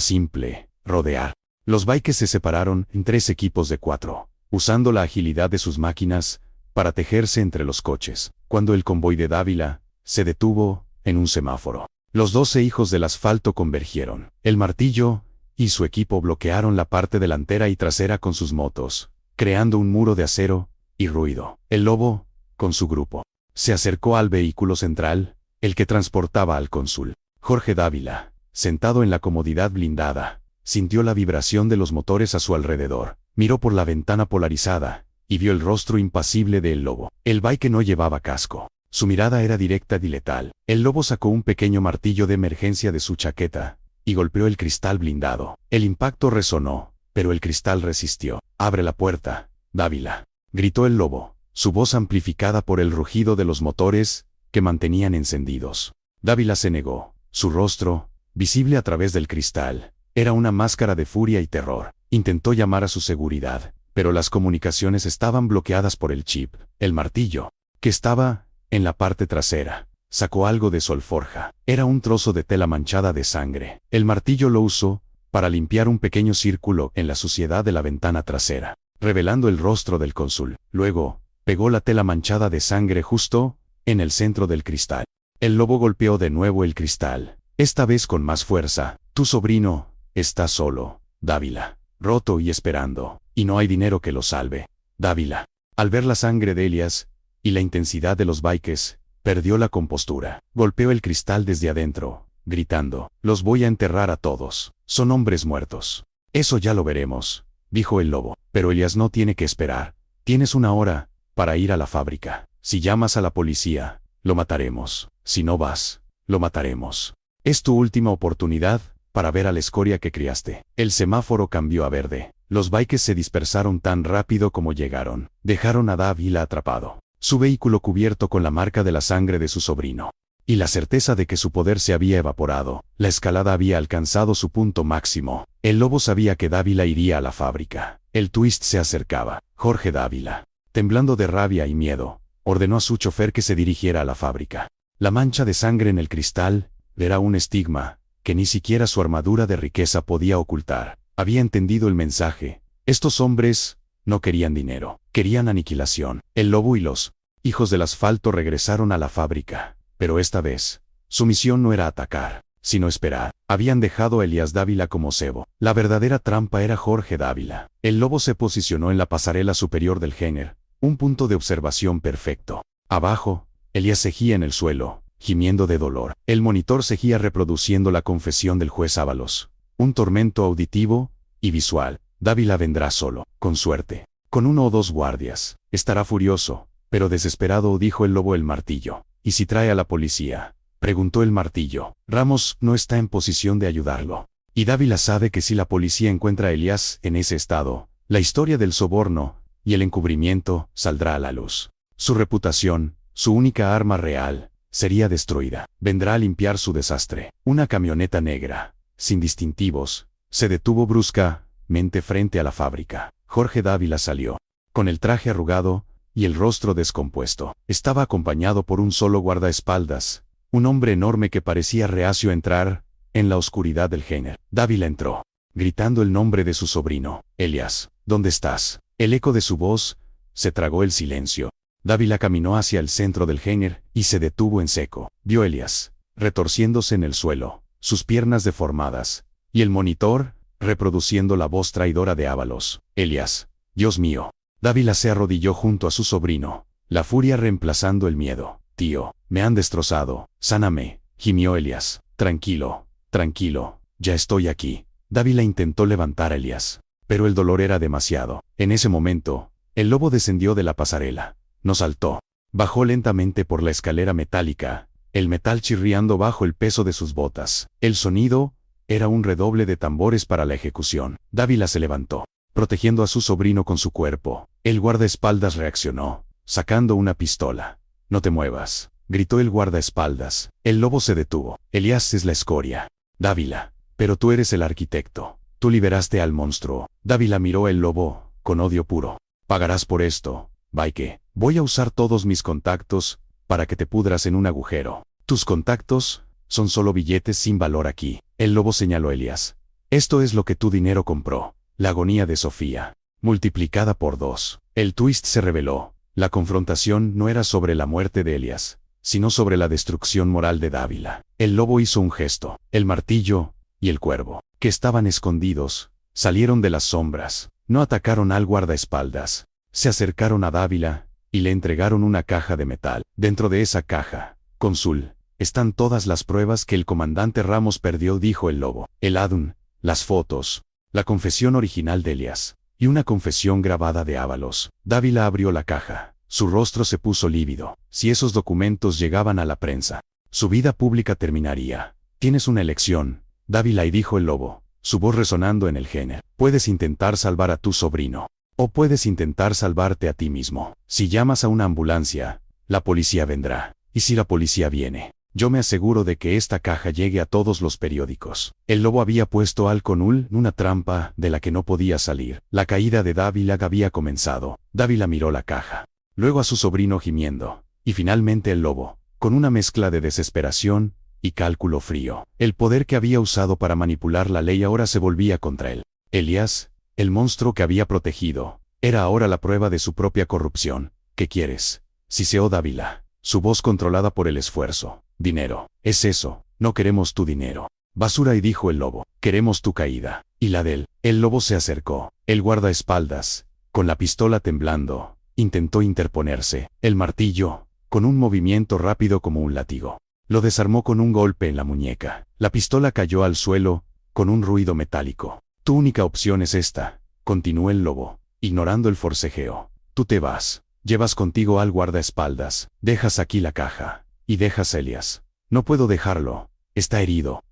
simple: rodear. Los bikes se separaron en 3 equipos de 4, usando la agilidad de sus máquinas para tejerse entre los coches. Cuando el convoy de Dávila se detuvo en un semáforo, los 12 hijos del asfalto convergieron. El Martillo y su equipo bloquearon la parte delantera y trasera con sus motos, creando un muro de acero y ruido. El lobo, con su grupo, se acercó al vehículo central, el que transportaba al cónsul. Jorge Dávila, sentado en la comodidad blindada, sintió la vibración de los motores a su alrededor. Miró por la ventana polarizada y vio el rostro impasible del lobo. El bike no llevaba casco. Su mirada era directa y letal. El lobo sacó un pequeño martillo de emergencia de su chaqueta y golpeó el cristal blindado. El impacto resonó, pero el cristal resistió. «Abre la puerta, Dávila», gritó el lobo, su voz amplificada por el rugido de los motores que mantenían encendidos. Dávila se negó. Su rostro, visible a través del cristal, era una máscara de furia y terror. Intentó llamar a su seguridad, pero las comunicaciones estaban bloqueadas por el chip. El Martillo, que estaba en la parte trasera, sacó algo de solforja. Era un trozo de tela manchada de sangre. El Martillo lo usó para limpiar un pequeño círculo en la suciedad de la ventana trasera, revelando el rostro del cónsul. Luego, pegó la tela manchada de sangre justo en el centro del cristal. El lobo golpeó de nuevo el cristal, esta vez con más fuerza. «Tu sobrino está solo, Dávila, roto y esperando, y no hay dinero que lo salve. Dávila, al ver la sangre de Elías y la intensidad de los bikes, perdió la compostura. Golpeó el cristal desde adentro, gritando, los voy a enterrar a todos. Son hombres muertos. Eso ya lo veremos, dijo el lobo. Pero Elías no tiene que esperar. Tienes 1 hora para ir a la fábrica. Si llamas a la policía, lo mataremos. Si no vas, lo mataremos. Es tu última oportunidad para ver a la escoria que criaste. El semáforo cambió a verde. Los bikes se dispersaron tan rápido como llegaron. Dejaron a Dávila atrapado. Su vehículo cubierto con la marca de la sangre de su sobrino. Y la certeza de que su poder se había evaporado. La escalada había alcanzado su punto máximo. El lobo sabía que Dávila iría a la fábrica. El twist se acercaba. Jorge Dávila, temblando de rabia y miedo, ordenó a su chofer que se dirigiera a la fábrica. La mancha de sangre en el cristal era un estigma que ni siquiera su armadura de riqueza podía ocultar. Había entendido el mensaje. Estos hombres no querían dinero, querían aniquilación. El lobo y los hijos del asfalto regresaron a la fábrica, pero esta vez, su misión no era atacar, sino esperar. Habían dejado a Elías Dávila como cebo. La verdadera trampa era Jorge Dávila. El lobo se posicionó en la pasarela superior del Géner, un punto de observación perfecto. Abajo, Elías seguía en el suelo, gimiendo de dolor. El monitor seguía reproduciendo la confesión del juez Ábalos. Un tormento auditivo y visual. Dávila vendrá solo, con suerte, con 1 o 2 guardias. Estará furioso, pero desesperado, dijo el lobo. El martillo. ¿Y si trae a la policía?, preguntó el martillo. Ramos no está en posición de ayudarlo. Y Dávila sabe que si la policía encuentra a Elías en ese estado, la historia del soborno y el encubrimiento saldrá a la luz. Su reputación, su única arma real, sería destruida. Vendrá a limpiar su desastre. Una camioneta negra, sin distintivos, se detuvo bruscamente frente a la fábrica. Jorge Dávila salió, con el traje arrugado y el rostro descompuesto. Estaba acompañado por un solo guardaespaldas, un hombre enorme que parecía reacio a entrar en la oscuridad del Géner. Dávila entró, gritando el nombre de su sobrino. Elías, ¿dónde estás? El eco de su voz se tragó el silencio. Dávila caminó hacia el centro del Géner y se detuvo en seco. Vio a Elías, retorciéndose en el suelo, sus piernas deformadas, y el monitor reproduciendo la voz traidora de Ábalos. Elías, Dios mío. Dávila se arrodilló junto a su sobrino, la furia reemplazando el miedo. Tío, me han destrozado. Sáname, gimió Elías. Tranquilo, tranquilo, ya estoy aquí. Dávila intentó levantar a Elías, pero el dolor era demasiado. En ese momento, el lobo descendió de la pasarela. No saltó. Bajó lentamente por la escalera metálica, el metal chirriando bajo el peso de sus botas. El sonido era un redoble de tambores para la ejecución. Dávila se levantó, protegiendo a su sobrino con su cuerpo. El guardaespaldas reaccionó, sacando una pistola. No te muevas, gritó el guardaespaldas. El lobo se detuvo. Elías es la escoria. Dávila, pero tú eres el arquitecto. Tú liberaste al monstruo. Dávila miró al lobo, con odio puro. Pagarás por esto, Baike. Voy a usar todos mis contactos para que te pudras en un agujero. Tus contactos son solo billetes sin valor aquí. El lobo señaló a Elías. Esto es lo que tu dinero compró. La agonía de Sofía, multiplicada por 2. El twist se reveló. La confrontación no era sobre la muerte de Elías, sino sobre la destrucción moral de Dávila. El lobo hizo un gesto. El martillo y el cuervo, que estaban escondidos, salieron de las sombras. No atacaron al guardaespaldas. Se acercaron a Dávila y le entregaron una caja de metal. Dentro de esa caja, cónsul, están todas las pruebas que el comandante Ramos perdió, dijo el lobo. El ADN, las fotos, la confesión original de Elías, y una confesión grabada de Ábalos. Dávila abrió la caja. Su rostro se puso lívido. Si esos documentos llegaban a la prensa, su vida pública terminaría. Tienes una elección, Dávila, y dijo el lobo, su voz resonando en el Géner. Puedes intentar salvar a tu sobrino, o puedes intentar salvarte a ti mismo. Si llamas a una ambulancia, la policía vendrá. Y si la policía viene, yo me aseguro de que esta caja llegue a todos los periódicos. El lobo había puesto al cónsul en una trampa de la que no podía salir. La caída de Dávila había comenzado. Dávila miró la caja, luego a su sobrino gimiendo, y finalmente el lobo, con una mezcla de desesperación y cálculo frío. El poder que había usado para manipular la ley ahora se volvía contra él. Elías, el monstruo que había protegido, era ahora la prueba de su propia corrupción. ¿Qué quieres? Siseó Dávila, su voz controlada por el esfuerzo. Dinero. Es eso, no queremos tu dinero. Basura, y dijo el lobo, queremos tu caída. Y la de él. El lobo se acercó. El guardaespaldas, con la pistola temblando, intentó interponerse. El martillo, con un movimiento rápido como un látigo, lo desarmó con un golpe en la muñeca. La pistola cayó al suelo, con un ruido metálico. Tu única opción es esta, continuó el lobo, ignorando el forcejeo. Tú te vas. Llevas contigo al guardaespaldas. Dejas aquí la caja. Y dejas a Elias. No puedo dejarlo. Está herido.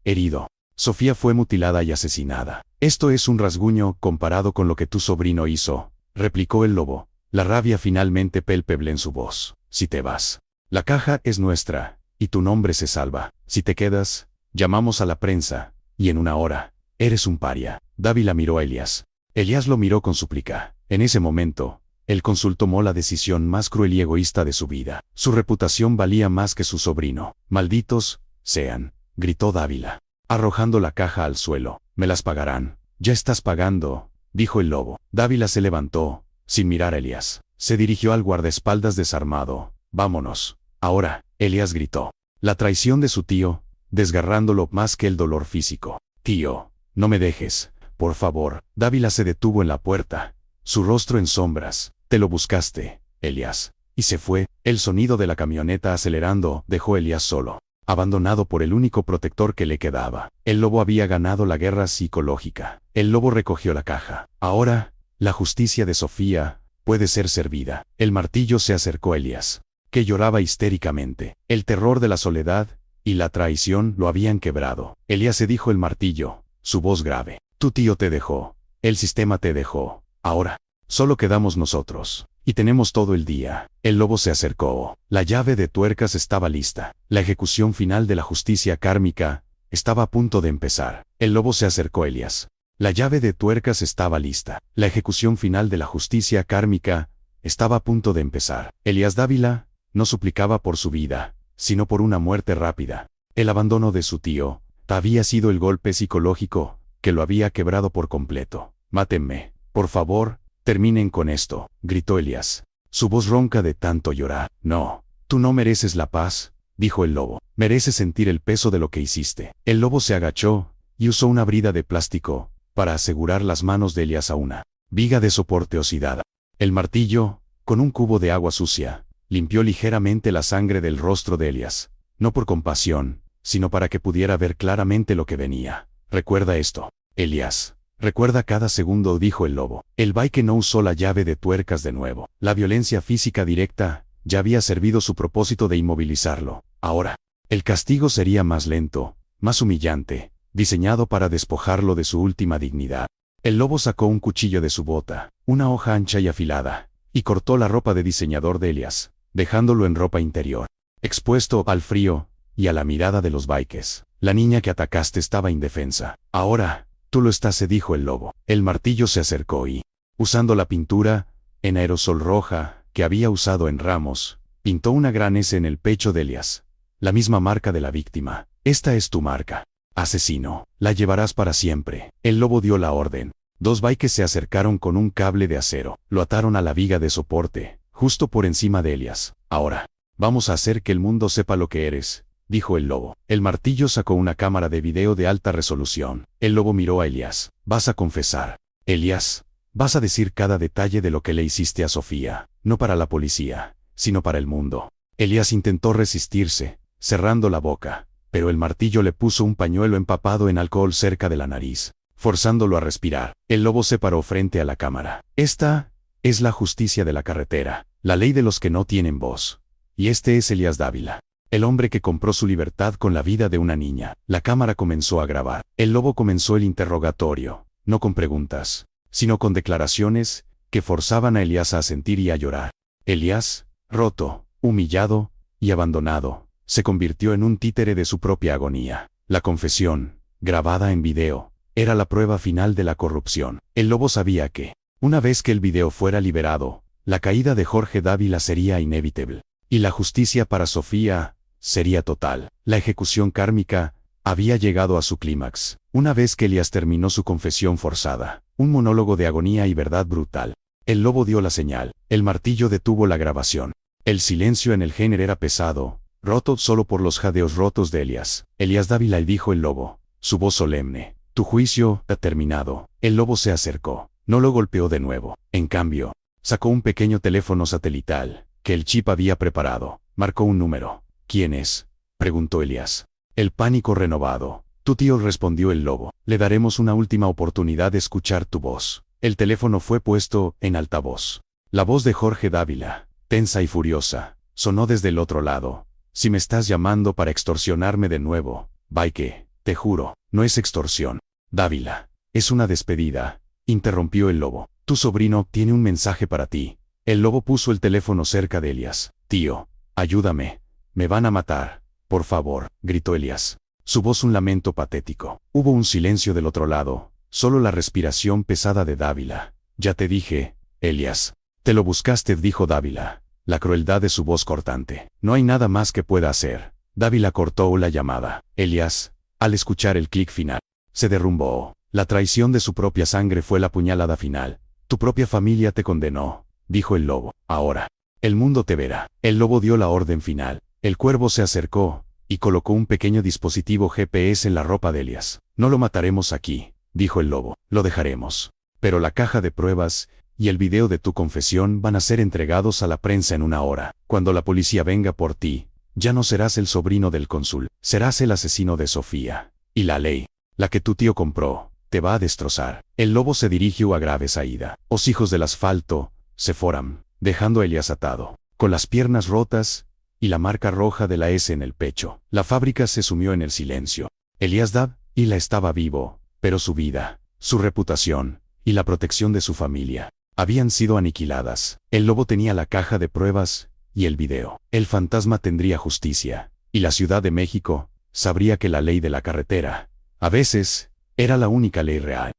Sofía fue mutilada y asesinada. Esto es un rasguño comparado con lo que tu sobrino hizo, replicó el lobo, la rabia finalmente palpable en su voz. Si te vas, la caja es nuestra, y tu nombre se salva. Si te quedas, llamamos a la prensa, y en una hora, eres un paria. Dávila miró a Elias. Elias lo miró con súplica. En ese momento, el cónsul tomó la decisión más cruel y egoísta de su vida. Su reputación valía más que su sobrino. Malditos sean, gritó Dávila, arrojando la caja al suelo. Me las pagarán. Ya estás pagando, dijo el lobo. Dávila se levantó, sin mirar a Elias. Se dirigió al guardaespaldas desarmado. Vámonos. Ahora, Elias gritó. La traición de su tío, desgarrándolo más que el dolor físico. Tío, no me dejes, por favor. Dávila se detuvo en la puerta, su rostro en sombras. Te lo buscaste, Elias. Y se fue. El sonido de la camioneta acelerando dejó a Elias solo, abandonado por el único protector que le quedaba. El lobo había ganado la guerra psicológica. El lobo recogió la caja. Ahora, la justicia de Sofía puede ser servida. El martillo se acercó a Elias, que lloraba histéricamente. El terror de la soledad y la traición lo habían quebrado. Elias, se dijo el martillo, su voz grave. Tu tío te dejó. El sistema te dejó. Ahora, solo quedamos nosotros. Y tenemos todo el día. El lobo se acercó. La llave de tuercas estaba lista. La ejecución final de la justicia kármica estaba a punto de empezar. El lobo se acercó a Elias. La llave de tuercas estaba lista. La ejecución final de la justicia kármica estaba a punto de empezar. Elias Dávila no suplicaba por su vida, sino por una muerte rápida. El abandono de su tío había sido el golpe psicológico que lo había quebrado por completo. Mátenme, por favor. Terminen con esto, gritó Elias, su voz ronca de tanto llorar. No, tú no mereces la paz, dijo el lobo. Mereces sentir el peso de lo que hiciste. El lobo se agachó y usó una brida de plástico para asegurar las manos de Elias a una viga de soporte oxidada. El martillo, con un cubo de agua sucia, limpió ligeramente la sangre del rostro de Elias, no por compasión, sino para que pudiera ver claramente lo que venía. Recuerda esto, Elias. Recuerda cada segundo, dijo el lobo. El Baike no usó la llave de tuercas de nuevo. La violencia física directa ya había servido su propósito de inmovilizarlo. Ahora, el castigo sería más lento, más humillante, diseñado para despojarlo de su última dignidad. El lobo sacó un cuchillo de su bota, una hoja ancha y afilada, y cortó la ropa de diseñador de Elias, dejándolo en ropa interior, expuesto al frío y a la mirada de los Baikes. La niña que atacaste estaba indefensa. Ahora, tú lo estás, se dijo el lobo. El martillo se acercó y, usando la pintura en aerosol roja que había usado en Ramos, pintó una gran S en el pecho de Elias, la misma marca de la víctima. Esta es tu marca, asesino. La llevarás para siempre. El lobo dio la orden. Dos Baikes se acercaron con un cable de acero. Lo ataron a la viga de soporte, justo por encima de Elias. Ahora, vamos a hacer que el mundo sepa lo que eres, dijo el lobo. El martillo sacó una cámara de video de alta resolución. El lobo miró a Elias. Vas a confesar, Elias. Vas a decir cada detalle de lo que le hiciste a Sofía, no para la policía, sino para el mundo. Elias intentó resistirse, cerrando la boca, pero el martillo le puso un pañuelo empapado en alcohol cerca de la nariz, forzándolo a respirar. El lobo se paró frente a la cámara. Esta es la justicia de la carretera, la ley de los que no tienen voz. Y este es Elias Dávila, el hombre que compró su libertad con la vida de una niña. La cámara comenzó a grabar. El lobo comenzó el interrogatorio, no con preguntas, sino con declaraciones que forzaban a Elias a sentir y a llorar. Elias, roto, humillado y abandonado, se convirtió en un títere de su propia agonía. La confesión, grabada en video, era la prueba final de la corrupción. El lobo sabía que, una vez que el video fuera liberado, la caída de Jorge Dávila sería inevitable, y la justicia para Sofía sería total. La ejecución kármica había llegado a su clímax. Una vez que Elias terminó su confesión forzada, un monólogo de agonía y verdad brutal, el lobo dio la señal. El martillo detuvo la grabación. El silencio en el género era pesado, roto solo por los jadeos rotos de Elias. Elias Dávila, dijo el lobo, su voz solemne. Tu juicio ha terminado. El lobo se acercó. No lo golpeó de nuevo. En cambio, sacó un pequeño teléfono satelital, que el chip había preparado. Marcó un número. ¿Quién es?, preguntó Elías. El pánico renovado. Tu tío, respondió el lobo. Le daremos una última oportunidad de escuchar tu voz. El teléfono fue puesto en altavoz. La voz de Jorge Dávila, tensa y furiosa, sonó desde el otro lado. Si me estás llamando para extorsionarme de nuevo, Vaike, te juro, no es extorsión. Dávila, es una despedida, interrumpió el lobo. Tu sobrino tiene un mensaje para ti. El lobo puso el teléfono cerca de Elías. Tío, ayúdame. Me van a matar. Por favor, gritó Elías. Su voz un lamento patético. Hubo un silencio del otro lado, solo la respiración pesada de Dávila. Ya te dije, Elías. Te lo buscaste, dijo Dávila, la crueldad de su voz cortante. No hay nada más que pueda hacer. Dávila cortó la llamada. Elías, al escuchar el clic final, se derrumbó. La traición de su propia sangre fue la puñalada final. Tu propia familia te condenó, dijo el lobo. Ahora, el mundo te verá. El lobo dio la orden final. El cuervo se acercó y colocó un pequeño dispositivo GPS en la ropa de Elías. No lo mataremos aquí, dijo el lobo. Lo dejaremos. Pero la caja de pruebas y el video de tu confesión van a ser entregados a la prensa en una hora. Cuando la policía venga por ti, ya no serás el sobrino del cónsul, serás el asesino de Sofía. Y la ley, la que tu tío compró, te va a destrozar. El lobo se dirigió a grave saída. Os hijos del asfalto, se fueron, dejando a Elías atado, con las piernas rotas y la marca roja de la S en el pecho. La fábrica se sumió en el silencio. Elías Dávila estaba vivo, pero su vida, su reputación y la protección de su familia habían sido aniquiladas. El lobo tenía la caja de pruebas y el video. El fantasma tendría justicia, y la Ciudad de México sabría que la ley de la carretera, a veces, era la única ley real.